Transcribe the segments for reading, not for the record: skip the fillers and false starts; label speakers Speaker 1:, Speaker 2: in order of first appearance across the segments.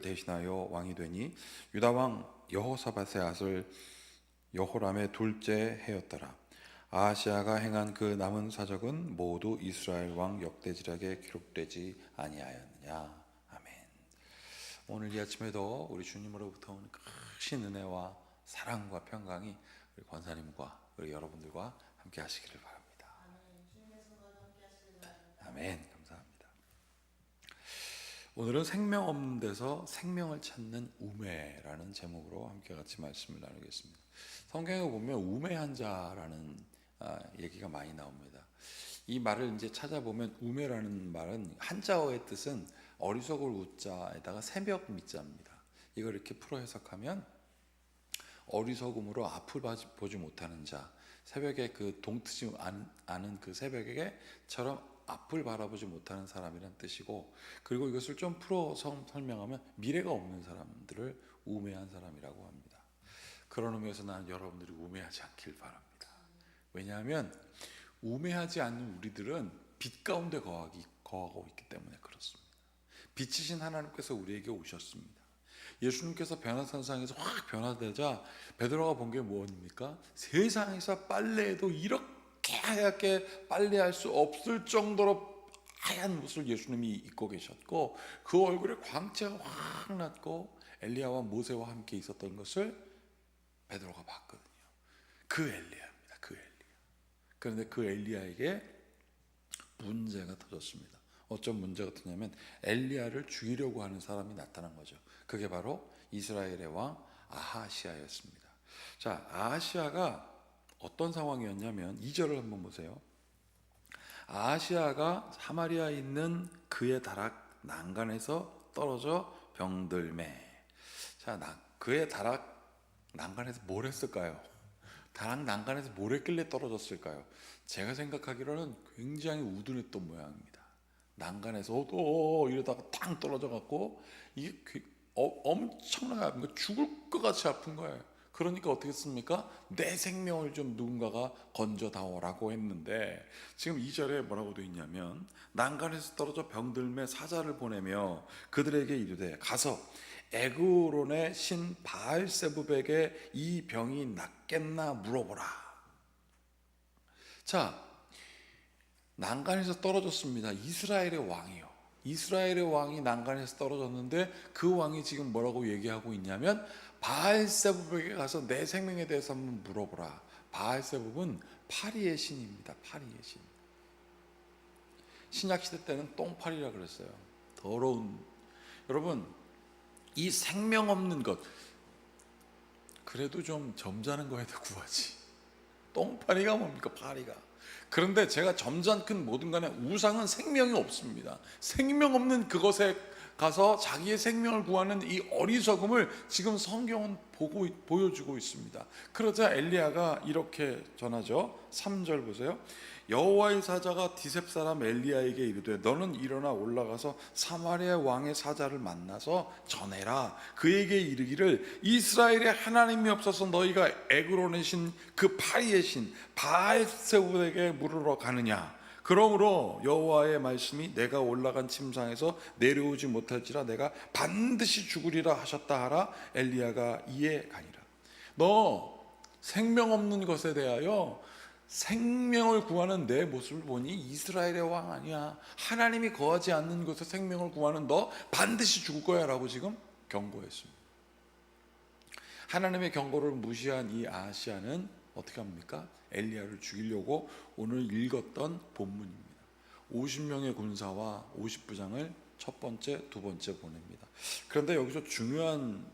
Speaker 1: 대신하여 왕이 되니 유다 왕 여호사밧의 아들 여호람의 둘째 해였더라. 아하시아가 행한 그 남은 사적은 모두 이스라엘 왕 역대지략에 기록되지 아니하였느냐. 아멘. 오늘 이 아침에도 우리 주님으로부터 온 크신 은혜와 사랑과 평강이 우리 권사님과 우리 여러분들과 함께 하시기를 바랍니다. 아멘. 감사합니다. 오늘은 생명 없는 데서 생명을 찾는 우매라는 제목으로 함께 같이 말씀을 나누겠습니다. 성경에 보면 우매한 자라는 얘기가 많이 나옵니다. 이 말을 이제 찾아보면 우매라는 말은 한자어의 뜻은 어리석을 우자에다가 새벽 미자입니다. 이걸 이렇게 풀어 해석하면 어리석음으로 앞을 보지 못하는 자, 새벽에 그 동트지 않은 그 새벽에처럼 앞을 바라보지 못하는 사람이란 뜻이고, 그리고 이것을 좀 풀어 설명하면 미래가 없는 사람들을 우매한 사람이라고 합니다. 그런 의미에서 나는 여러분들이 우매하지 않길 바랍니다. 왜냐하면 우매하지 않는 우리들은 빛 가운데 거하고 있기 때문에 그렇습니다. 빛이신 하나님께서 우리에게 오셨습니다. 예수님께서 변화산상에서 확 변화되자 베드로가 본 게 무엇입니까? 세상에서 빨래해도 이렇게 하얗게 빨래할 수 없을 정도로 하얀 옷을 예수님이 입고 계셨고, 그 얼굴에 광채가 확 났고 엘리야와 모세와 함께 있었던 것을 베드로가 봤거든요. 그 엘리야입니다. 그 엘리야. 그런데 그 엘리야에게 문제가 터졌습니다. 어떤 문제가 터졌냐면 엘리야를 죽이려고 하는 사람이 나타난 거죠. 그게 바로 이스라엘의 왕 아하시아였습니다. 자, 아하시아가 어떤 상황이었냐면 2절을 한번 보세요. 아하시아가 사마리아에 있는 그의 다락 난간에서 떨어져 병들매. 자, 그의 다락 난간에서 뭘 했을까요? 다락 난간에서 뭘 했길래 떨어졌을까요? 제가 생각하기로는 굉장히 우둔했던 모양입니다. 난간에서 이러다가 탕 떨어져 갖고 이게 엄청나게 죽을 것 같이 아픈 거예요. 그러니까 어떻게 했습니까? 내 생명을 좀 누군가가 건져다오라고 했는데, 지금 2절에 뭐라고 되어 있냐면 난간에서 떨어져 병들매 사자를 보내며 그들에게 이르되 가서 에그론의 신 바알세붑에게 이 병이 낫겠나 물어보라. 자, 난간에서 떨어졌습니다. 이스라엘의 왕이요. 이스라엘의 왕이 난간에서 떨어졌는데 그 왕이 지금 뭐라고 얘기하고 있냐면 바알세붑에게 가서 내 생명에 대해서 한번 물어보라. 바알세붑은 파리의 신입니다. 파리의 신. 신약시대 때는 똥파리라 그랬어요. 더러운. 여러분, 이 생명 없는 것, 그래도 좀 점잖은 거에다 구하지. 똥파리가 뭡니까? 파리가. 그런데 제가 점잖든 뭐든 간에 우상은 생명이 없습니다. 생명 없는 그것에 가서 자기의 생명을 구하는 이 어리석음을 지금 성경은 보여주고 있습니다. 그러자 엘리야가 이렇게 전하죠. 3절 보세요. 여호와의 사자가 디셉 사람 엘리야에게 이르되 너는 일어나 올라가서 사마리아 왕의 사자를 만나서 전해라. 그에게 이르기를 이스라엘에 하나님이 없어서 너희가 에그론의 신 그 파리의 신 바알세붑에게 물으러 가느냐. 그러므로 여호와의 말씀이 내가 올라간 침상에서 내려오지 못할지라 내가 반드시 죽으리라 하셨다 하라. 엘리야가 이에 가니라. 너 생명 없는 것에 대하여 생명을 구하는 내 모습을 보니 이스라엘의 왕 아니야. 하나님이 거하지 않는 곳에 생명을 구하는 너 반드시 죽을 거야 라고 지금 경고했습니다. 하나님의 경고를 무시한 이 아하시아는 어떻게 합니까? 엘리야를 죽이려고 오늘 읽었던 본문입니다. 50명의 군사와 50부장을 첫 번째, 두 번째 보냅니다. 그런데 여기서 중요한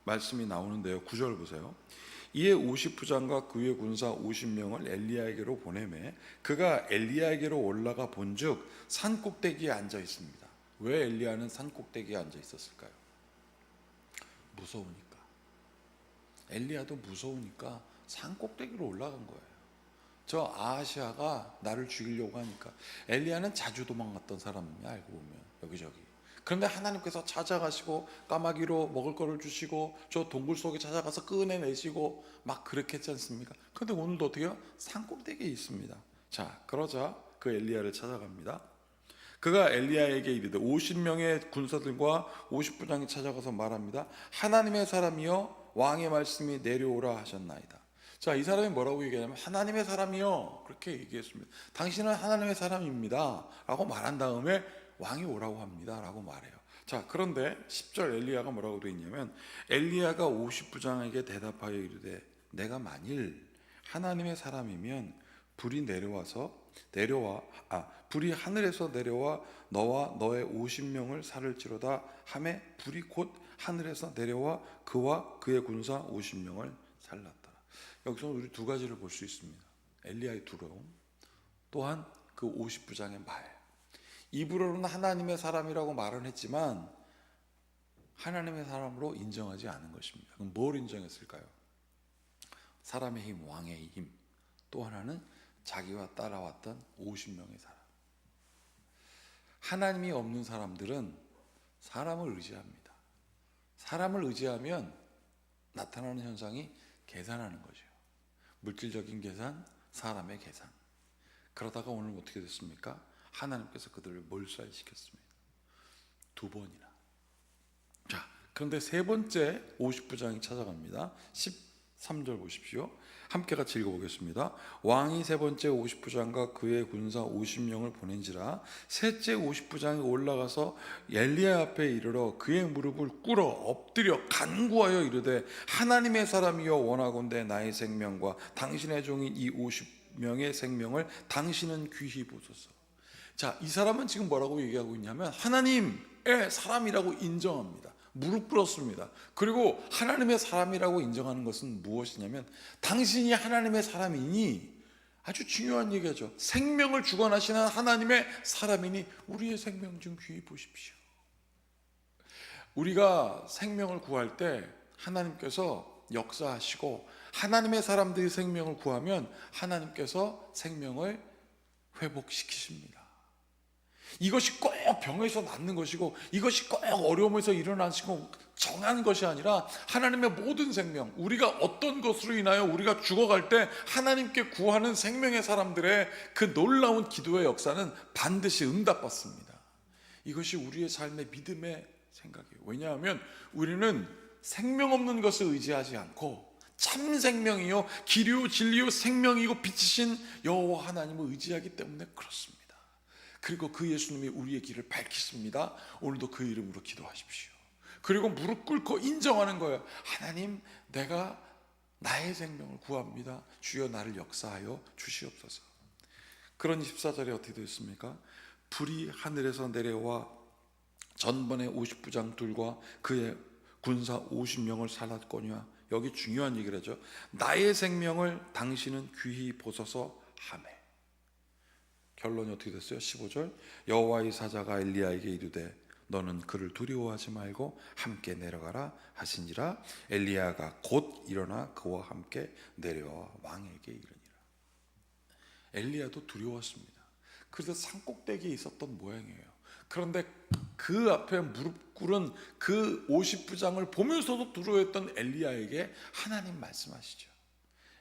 Speaker 1: 말씀이 나오는데요. 9절 보세요. 이에 50부장과 그의 군사 50명을 엘리야에게로 보내매 그가 엘리야에게로 올라가 본즉 산 꼭대기에 앉아 있습니다. 왜 엘리야는 산 꼭대기에 앉아 있었을까요? 무서우니까. 엘리야도 무서우니까 산 꼭대기로 올라간 거예요. 저 아하시아가 나를 죽이려고 하니까. 엘리야는 자주 도망갔던 사람이야, 알고 보면 여기저기. 그런데 하나님께서 찾아가시고 까마귀로 먹을 거를 주시고 저 동굴 속에 찾아가서 꺼내내시고 막 그렇게 했지 않습니까? 그런데 오늘도 어떻게 해요? 산 꼭대기에 있습니다. 자, 그러자 그 엘리야를 찾아갑니다. 그가 엘리야에게 이르되 50명의 군사들과 50부장이 찾아가서 말합니다. 하나님의 사람이여 왕의 말씀이 내려오라 하셨나이다. 자, 이 사람이 뭐라고 얘기하냐면 하나님의 사람이요 그렇게 얘기했습니다. 당신은 하나님의 사람입니다 라고 말한 다음에 왕이 오라고 합니다 라고 말해요. 자, 그런데 10절 엘리야가 뭐라고 되어 있냐면 엘리야가 50부장에게 대답하여 이르되 내가 만일 하나님의 사람이면 불이 불이 하늘에서 내려와 너와 너의 50명을 살을지로다 하매 불이 곧 하늘에서 내려와 그와 그의 군사 50명을 살랐더라. 여기서 우리 두 가지를 볼 수 있습니다. 엘리야의 두려움, 또한 그 50부장의 말. 입으로는 하나님의 사람이라고 말은 했지만 하나님의 사람으로 인정하지 않은 것입니다. 그럼 뭘 인정했을까요? 사람의 힘, 왕의 힘. 또 하나는 자기와 따라왔던 50명의 사람. 하나님이 없는 사람들은 사람을 의지합니다. 사람을 의지하면 나타나는 현상이 계산하는 거죠. 물질적인 계산, 사람의 계산. 그러다가 오늘 어떻게 됐습니까? 하나님께서 그들을 몰살시켰습니다. 2번이나. 자, 그런데 세 번째 50부장이 찾아갑니다. 13절 보십시오. 함께 같이 읽어보겠습니다. 왕이 세 번째 50부장과 그의 군사 50명을 보낸지라 셋째 50부장이 올라가서 엘리야 앞에 이르러 그의 무릎을 꿇어 엎드려 간구하여 이르되 하나님의 사람이여 원하건대 나의 생명과 당신의 종인 이 50명의 생명을 당신은 귀히 보소서. 자, 이 사람은 지금 뭐라고 얘기하고 있냐면 하나님의 사람이라고 인정합니다. 무릎 꿇었습니다. 그리고 하나님의 사람이라고 인정하는 것은 무엇이냐면 당신이 하나님의 사람이니 아주 중요한 얘기죠. 생명을 주관하시는 하나님의 사람이니 우리의 생명 좀 귀히 보십시오. 우리가 생명을 구할 때 하나님께서 역사하시고 하나님의 사람들이 생명을 구하면 하나님께서 생명을 회복시키십니다. 이것이 꼭 병에서 낫는 것이고 이것이 꼭 어려움에서 일어나시고 정한 것이 아니라 하나님의 모든 생명, 우리가 어떤 것으로 인하여 우리가 죽어갈 때 하나님께 구하는 생명의 사람들의 그 놀라운 기도의 역사는 반드시 응답받습니다. 이것이 우리의 삶의 믿음의 생각이에요. 왜냐하면 우리는 생명 없는 것을 의지하지 않고 참 생명이요 길이요 진리요 생명이고 빛이신 여호와 하나님을 의지하기 때문에 그렇습니다. 그리고 그 예수님이 우리의 길을 밝히십니다. 오늘도 그 이름으로 기도하십시오. 그리고 무릎 꿇고 인정하는 거예요. 하나님, 내가 나의 생명을 구합니다. 주여 나를 역사하여 주시옵소서. 그런 24절에 어떻게 되어 있습니까? 불이 하늘에서 내려와 전번에 50부장 둘과 그의 군사 50명을 살랐거니와. 여기 중요한 얘기를 하죠. 나의 생명을 당신은 귀히 보소서 하매. 결론이 어떻게 됐어요? 15절 여호와의 사자가 엘리야에게 이르되 너는 그를 두려워하지 말고 함께 내려가라 하신지라 엘리야가 곧 일어나 그와 함께 내려와 왕에게 이르니라. 엘리야도 두려웠습니다. 그래서 산꼭대기에 있었던 모양이에요. 그런데 그 앞에 무릎 꿇은 그 50부장을 보면서도 두려워했던 엘리야에게 하나님 말씀하시죠.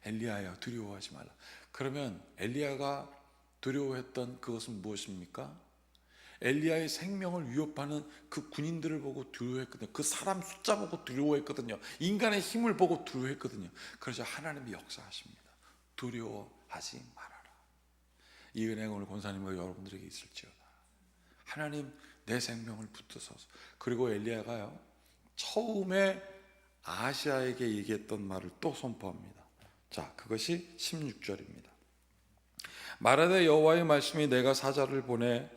Speaker 1: 엘리야야 두려워하지 말라. 그러면 엘리야가 두려워했던 그것은 무엇입니까? 엘리야의 생명을 위협하는 그 군인들을 보고 두려워했거든요. 그 사람 숫자 보고 두려워했거든요. 인간의 힘을 보고 두려워했거든요. 그래서 하나님이 역사하십니다. 두려워하지 말아라. 이 은혜가 오늘 권사님과 여러분들에게 있을지어다. 하나님 내 생명을 붙드소서. 그리고 엘리야가요 처음에 아하시아에게 얘기했던 말을 또 선포합니다. 자, 그것이 16절입니다. 말하되 여호와의 말씀이 내가 사자를 보내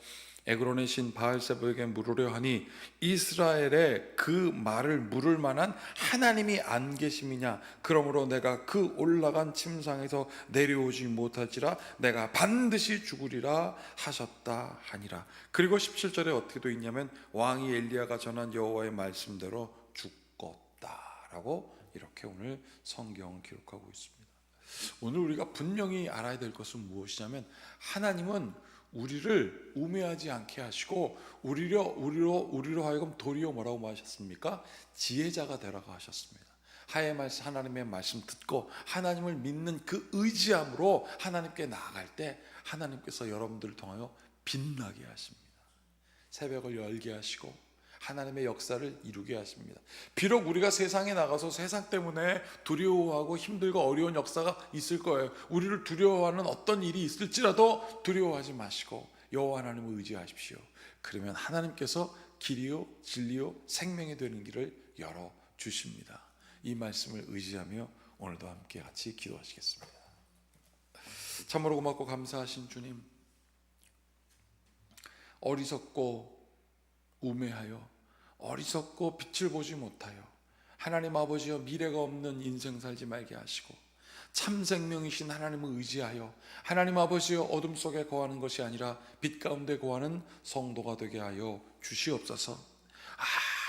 Speaker 1: 에그론의 신 바알세보에게 물으려 하니 이스라엘에 그 말을 물을 만한 하나님이 안 계심이냐. 그러므로 내가 그 올라간 침상에서 내려오지 못할지라 내가 반드시 죽으리라 하셨다 하니라. 그리고 17절에 어떻게 되어 있냐면 왕이 엘리야가 전한 여호와의 말씀대로 죽었다라고 이렇게 오늘 성경을 기록하고 있습니다. 오늘 우리가 분명히 알아야 될 것은 무엇이냐면 하나님은 우리를 우매하지 않게 하시고 우리로 하여금 도리어 뭐라고 하셨습니까? 지혜자가 되라고 하셨습니다. 하나님의 말씀 듣고 하나님을 믿는 그 의지함으로 하나님께 나아갈 때 하나님께서 여러분들을 통하여 빛나게 하십니다. 새벽을 열게 하시고 하나님의 역사를 이루게 하십니다. 비록 우리가 세상에 나가서 세상 때문에 두려워하고 힘들고 어려운 역사가 있을 거예요. 우리를 두려워하는 어떤 일이 있을지라도 두려워하지 마시고 여호와 하나님을 의지하십시오. 그러면 하나님께서 길이요 진리요 생명이 되는 길을 열어주십니다. 이 말씀을 의지하며 오늘도 함께 같이 기도하시겠습니다. 참으로 고맙고 감사하신 주님, 어리석고 우매하여 어리석고 빛을 보지 못하여 하나님 아버지여 미래가 없는 인생 살지 말게 하시고 참 생명이신 하나님을 의지하여 하나님 아버지여 어둠 속에 거하는 것이 아니라 빛 가운데 거하는 성도가 되게 하여 주시옵소서.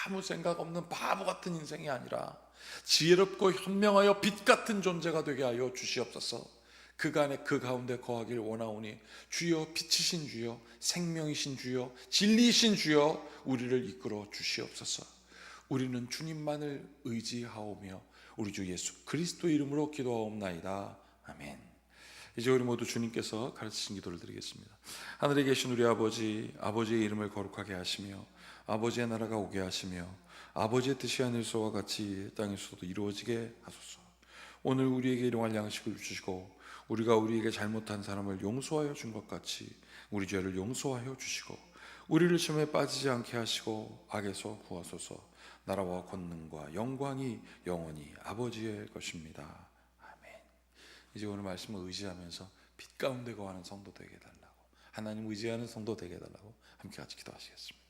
Speaker 1: 아무 생각 없는 바보 같은 인생이 아니라 지혜롭고 현명하여 빛 같은 존재가 되게 하여 주시옵소서. 그 가운데 거하길 원하오니 주여, 빛이신 주여, 생명이신 주여, 진리이신 주여, 우리를 이끌어 주시옵소서. 우리는 주님만을 의지하오며 우리 주 예수 그리스도 이름으로 기도하옵나이다. 아멘. 이제 우리 모두 주님께서 가르치신 기도를 드리겠습니다. 하늘에 계신 우리 아버지, 아버지의 이름을 거룩하게 하시며 아버지의 나라가 오게 하시며 아버지의 뜻이 하늘에서와 같이 땅에서도 이루어지게 하소서. 오늘 우리에게 일용할 양식을 주시고 우리가 우리에게 잘못한 사람을 용서하여 준 것 같이 우리 죄를 용서하여 주시고 우리를 시험에 빠지지 않게 하시고 악에서 구하소서. 나라와 권능과 영광이 영원히 아버지의 것입니다. 아멘. 이제 오늘 말씀을 의지하면서 빛 가운데 거하는 성도 되게 해달라고, 하나님 의지하는 성도 되게 해달라고 함께 같이 기도하시겠습니다.